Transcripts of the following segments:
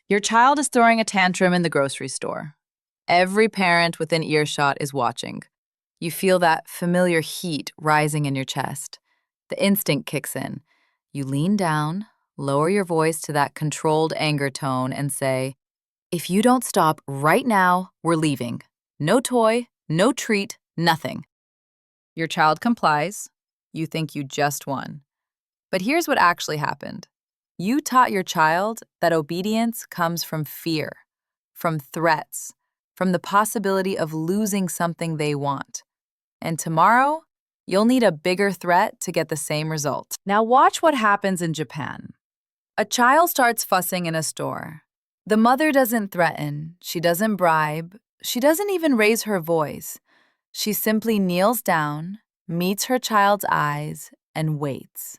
Your child is throwing a tantrum in the grocery store. Every parent within earshot is watching. You feel that familiar heat rising in your chest. The instinct kicks in. You lean down, lower your voice to that controlled anger tone, and say, "If you don't stop right now, we're leaving. No toy, no treat, nothing." Your child complies. You think you just won. But here's what actually happened. You taught your child that obedience comes from fear, from threats, from the possibility of losing something they want. And tomorrow, you'll need a bigger threat to get the same result. Now watch what happens in Japan. A child starts fussing in a store. The mother doesn't threaten, she doesn't bribe, she doesn't even raise her voice. She simply kneels down, meets her child's eyes, and waits.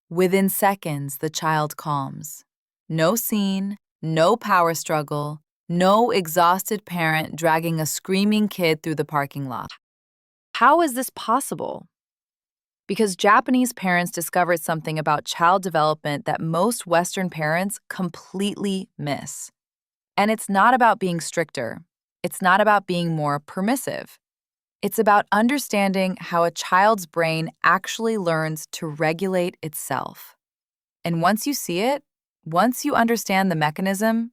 Within seconds, the child calms. No scene, no power struggle, no exhausted parent dragging a screaming kid through the parking lot. How is this possible? Because Japanese parents discovered something about child development that most Western parents completely miss. And it's not about being stricter. It's not about being more permissive. It's about understanding how a child's brain actually learns to regulate itself. And once you see it, once you understand the mechanism,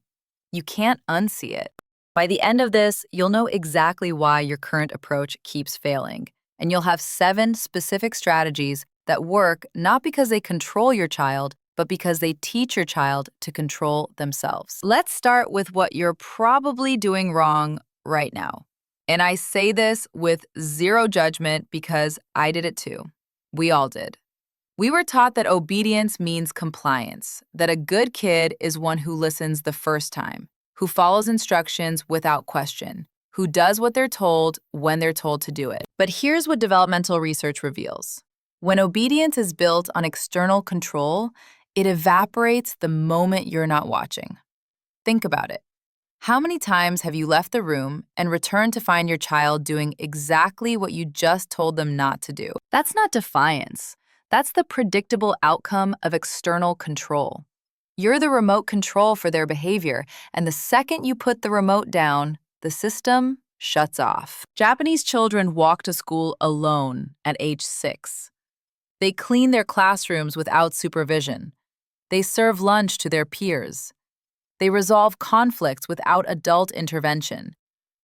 you can't unsee it. By the end of this, you'll know exactly why your current approach keeps failing. And you'll have 7 specific strategies that work not because they control your child, but because they teach your child to control themselves. Let's start with what you're probably doing wrong right now. And I say this with zero judgment because I did it too. We all did. We were taught that obedience means compliance, that a good kid is one who listens the first time, who follows instructions without question, who does what they're told when they're told to do it. But here's what developmental research reveals. When obedience is built on external control, it evaporates the moment you're not watching. Think about it. How many times have you left the room and returned to find your child doing exactly what you just told them not to do? That's not defiance. That's the predictable outcome of external control. You're the remote control for their behavior, and the second you put the remote down, the system shuts off. Japanese children walk to school alone at age 6. They clean their classrooms without supervision. They serve lunch to their peers. They resolve conflicts without adult intervention,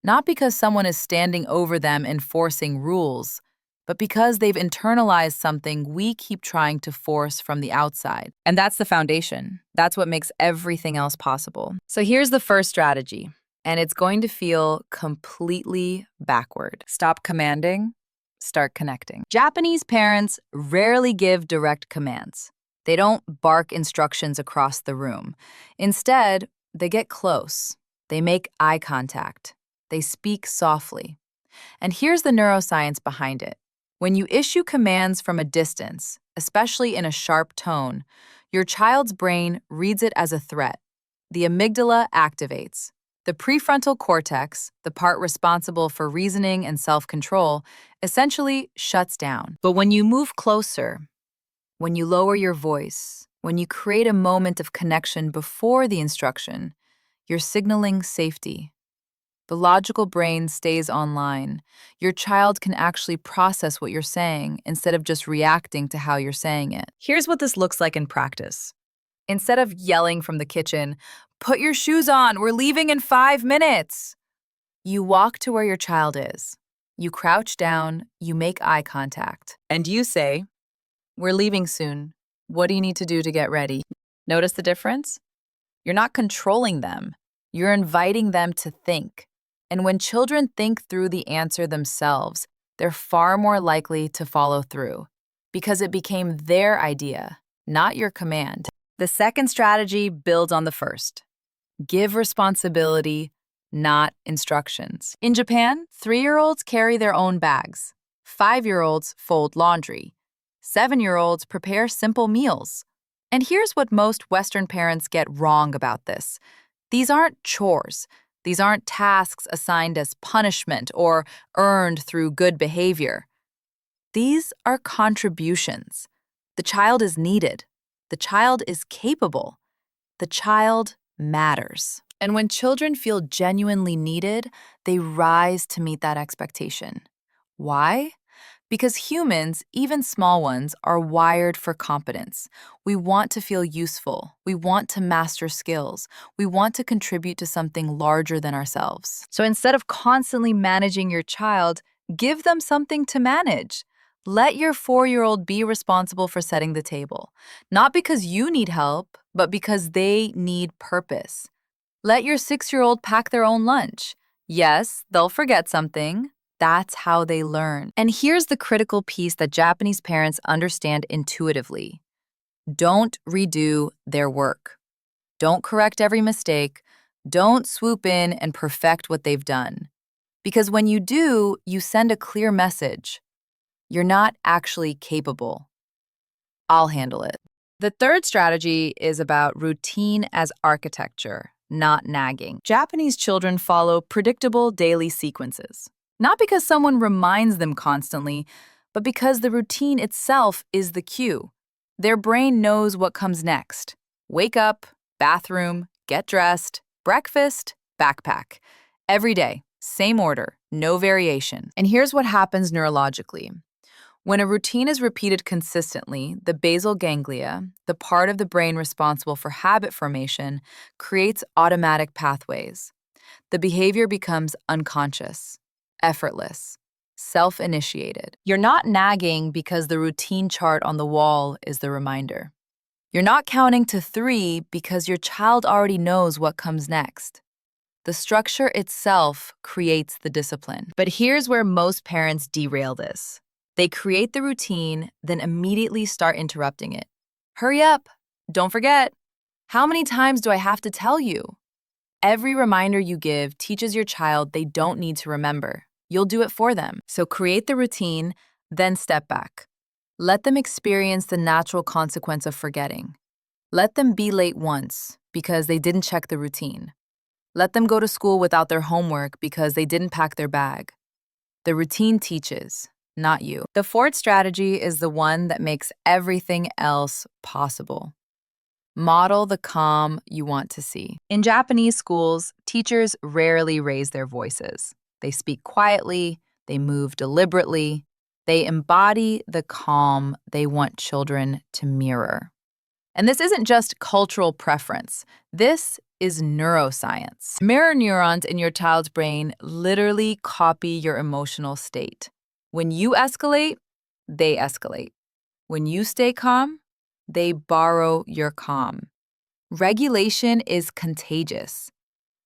not because someone is standing over them enforcing rules, but because they've internalized something we keep trying to force from the outside. And that's the foundation. That's what makes everything else possible. So here's the first strategy, and it's going to feel completely backward. Stop commanding, start connecting. Japanese parents rarely give direct commands. They don't bark instructions across the room. Instead, they get close. They make eye contact. They speak softly. And here's the neuroscience behind it. When you issue commands from a distance, especially in a sharp tone, your child's brain reads it as a threat. The amygdala activates. The prefrontal cortex, the part responsible for reasoning and self-control, essentially shuts down. But when you move closer, when you lower your voice, when you create a moment of connection before the instruction, you're signaling safety. The logical brain stays online. Your child can actually process what you're saying instead of just reacting to how you're saying it. Here's what this looks like in practice. Instead of yelling from the kitchen, "Put your shoes on, we're leaving in 5 minutes," you walk to where your child is. You crouch down, you make eye contact, and you say, "We're leaving soon. What do you need to do to get ready?" Notice the difference? You're not controlling them. You're inviting them to think. And when children think through the answer themselves, they're far more likely to follow through because it became their idea, not your command. The second strategy builds on the first. Give responsibility, not instructions. In Japan, 3-year-olds carry their own bags. 5-year-olds fold laundry. 7-year-olds prepare simple meals. And here's what most Western parents get wrong about this. These aren't chores. These aren't tasks assigned as punishment or earned through good behavior. These are contributions. The child is needed. The child is capable. The child matters. And when children feel genuinely needed, they rise to meet that expectation. Why? Because humans, even small ones, are wired for competence. We want to feel useful. We want to master skills. We want to contribute to something larger than ourselves. So instead of constantly managing your child, give them something to manage. Let your 4-year-old be responsible for setting the table, not because you need help, but because they need purpose. Let your 6-year-old pack their own lunch. Yes, they'll forget something. That's how they learn. And here's the critical piece that Japanese parents understand intuitively. Don't redo their work. Don't correct every mistake. Don't swoop in and perfect what they've done. Because when you do, you send a clear message. You're not actually capable. I'll handle it. The third strategy is about routine as architecture, not nagging. Japanese children follow predictable daily sequences. Not because someone reminds them constantly, but because the routine itself is the cue. Their brain knows what comes next. Wake up, bathroom, get dressed, breakfast, backpack. Every day, same order, no variation. And here's what happens neurologically. When a routine is repeated consistently, the basal ganglia, the part of the brain responsible for habit formation, creates automatic pathways. The behavior becomes unconscious, effortless, self-initiated. You're not nagging because the routine chart on the wall is the reminder. You're not counting to 3 because your child already knows what comes next. The structure itself creates the discipline. But here's where most parents derail this. They create the routine, then immediately start interrupting it. Hurry up! Don't forget! How many times do I have to tell you? Every reminder you give teaches your child they don't need to remember. You'll do it for them. So create the routine, then step back. Let them experience the natural consequence of forgetting. Let them be late once because they didn't check the routine. Let them go to school without their homework because they didn't pack their bag. The routine teaches, not you. The fourth strategy is the one that makes everything else possible. Model the calm you want to see. In Japanese schools, teachers rarely raise their voices. They speak quietly, they move deliberately, they embody the calm they want children to mirror. And this isn't just cultural preference. This is neuroscience. Mirror neurons in your child's brain literally copy your emotional state. When you escalate, they escalate. When you stay calm, they borrow your calm. Regulation is contagious.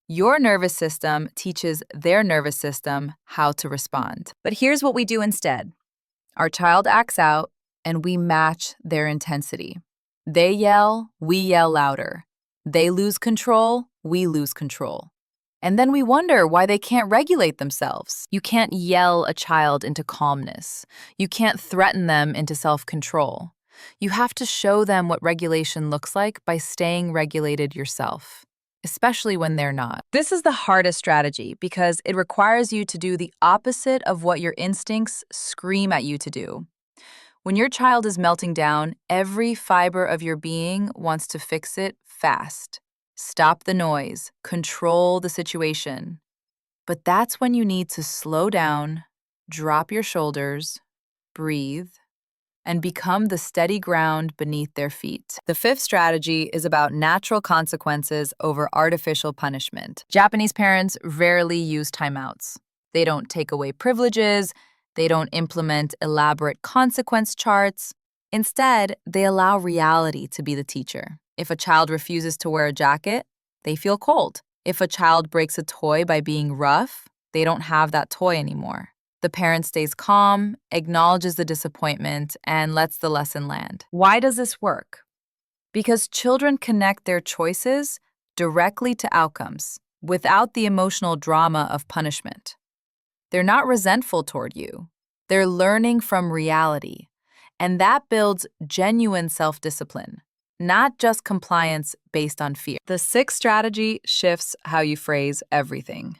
Your nervous system teaches their nervous system how to respond. But here's what we do instead. Our child acts out, and we match their intensity. They yell, we yell louder. They lose control, we lose control. And then we wonder why they can't regulate themselves. You can't yell a child into calmness. You can't threaten them into self-control. You have to show them what regulation looks like by staying regulated yourself, especially when they're not. This is the hardest strategy because it requires you to do the opposite of what your instincts scream at you to do. When your child is melting down, every fiber of your being wants to fix it fast. Stop the noise, control the situation. But that's when you need to slow down, drop your shoulders, breathe, and become the steady ground beneath their feet. The fifth strategy is about natural consequences over artificial punishment. Japanese parents rarely use timeouts. They don't take away privileges. They don't implement elaborate consequence charts. Instead, they allow reality to be the teacher. If a child refuses to wear a jacket, they feel cold. If a child breaks a toy by being rough, they don't have that toy anymore. The parent stays calm, acknowledges the disappointment, and lets the lesson land. Why does this work? Because children connect their choices directly to outcomes, without the emotional drama of punishment. They're not resentful toward you. They're learning from reality. And that builds genuine self-discipline, not just compliance based on fear. The sixth strategy shifts how you phrase everything.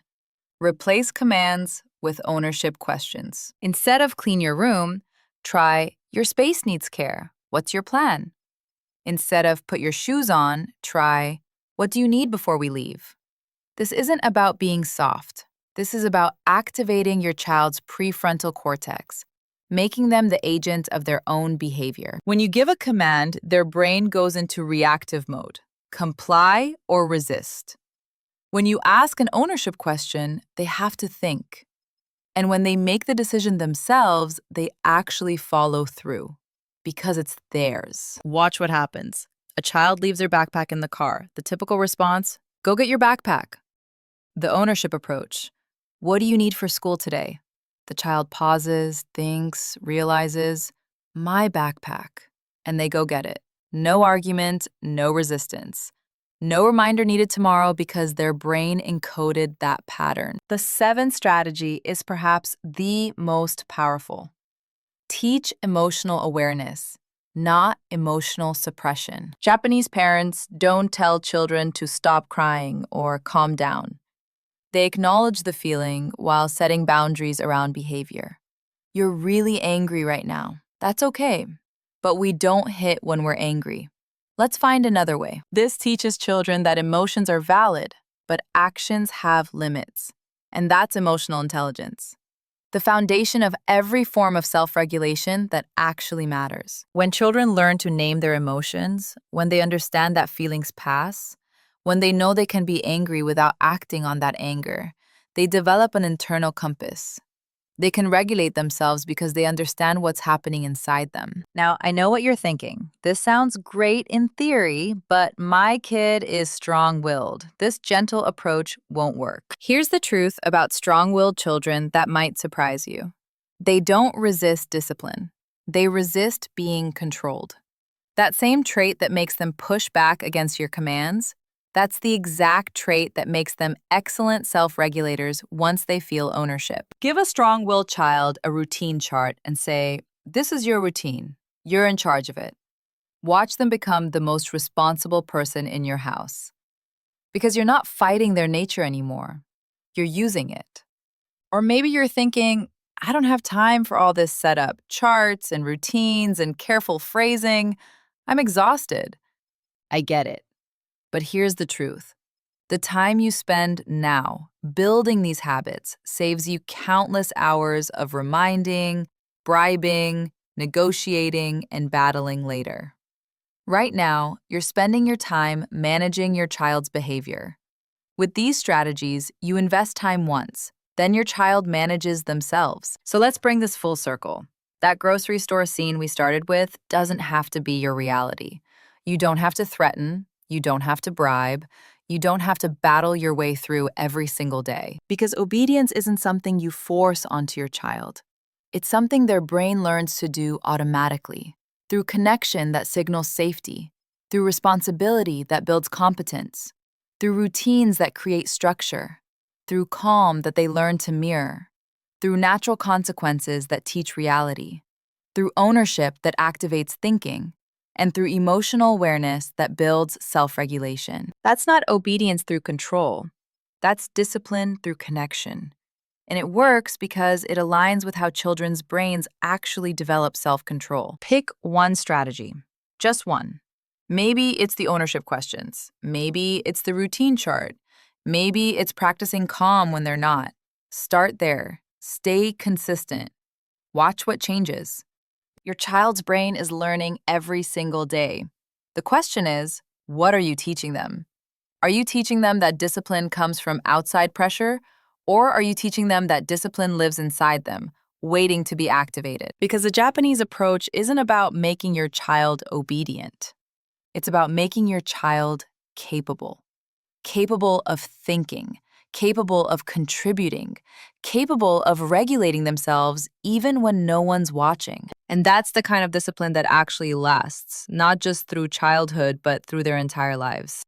Replace commands with ownership questions. Instead of clean your room, try your space needs care. What's your plan? Instead of put your shoes on, try What do you need before we leave? This isn't about being soft. This is about activating your child's prefrontal cortex, making them the agent of their own behavior. When you give a command, their brain goes into reactive mode, comply or resist. When you ask an ownership question, they have to think. And when they make the decision themselves, they actually follow through because it's theirs. Watch what happens. A child leaves their backpack in the car. The typical response, go get your backpack. The ownership approach, what do you need for school today? The child pauses, thinks, realizes, my backpack, and they go get it. No argument, no resistance. No reminder needed tomorrow because their brain encoded that pattern. The seventh strategy is perhaps the most powerful. Teach emotional awareness, not emotional suppression. Japanese parents don't tell children to stop crying or calm down. They acknowledge the feeling while setting boundaries around behavior. You're really angry right now. That's okay. But we don't hit when we're angry. Let's find another way. This teaches children that emotions are valid, but actions have limits. And that's emotional intelligence. The foundation of every form of self-regulation that actually matters. When children learn to name their emotions, when they understand that feelings pass, when they know they can be angry without acting on that anger, they develop an internal compass. They can regulate themselves because they understand what's happening inside them. Now, I know what you're thinking. This sounds great in theory, but my kid is strong-willed. This gentle approach won't work. Here's the truth about strong-willed children that might surprise you. They don't resist discipline. They resist being controlled. That same trait that makes them push back against your commands, that's the exact trait that makes them excellent self-regulators once they feel ownership. Give a strong-willed child a routine chart and say, this is your routine. You're in charge of it. Watch them become the most responsible person in your house. Because you're not fighting their nature anymore. You're using it. Or maybe you're thinking, I don't have time for all this setup, charts and routines and careful phrasing. I'm exhausted. I get it. But here's the truth. The time you spend now building these habits saves you countless hours of reminding, bribing, negotiating, and battling later. Right now, you're spending your time managing your child's behavior. With these strategies, you invest time once, then your child manages themselves. So let's bring this full circle. That grocery store scene we started with doesn't have to be your reality. You don't have to threaten. You don't have to bribe. You don't have to battle your way through every single day. Because obedience isn't something you force onto your child. It's something their brain learns to do automatically, through connection that signals safety, through responsibility that builds competence, through routines that create structure, through calm that they learn to mirror, through natural consequences that teach reality, through ownership that activates thinking, and through emotional awareness that builds self-regulation. That's not obedience through control. That's discipline through connection. And it works because it aligns with how children's brains actually develop self-control. Pick one strategy, just one. Maybe it's the ownership questions. Maybe it's the routine chart. Maybe it's practicing calm when they're not. Start there. Stay consistent. Watch what changes. Your child's brain is learning every single day. The question is, what are you teaching them? Are you teaching them that discipline comes from outside pressure, or are you teaching them that discipline lives inside them, waiting to be activated? Because the Japanese approach isn't about making your child obedient. It's about making your child capable of thinking, capable of contributing, capable of regulating themselves even when no one's watching. And that's the kind of discipline that actually lasts, not just through childhood, but through their entire lives.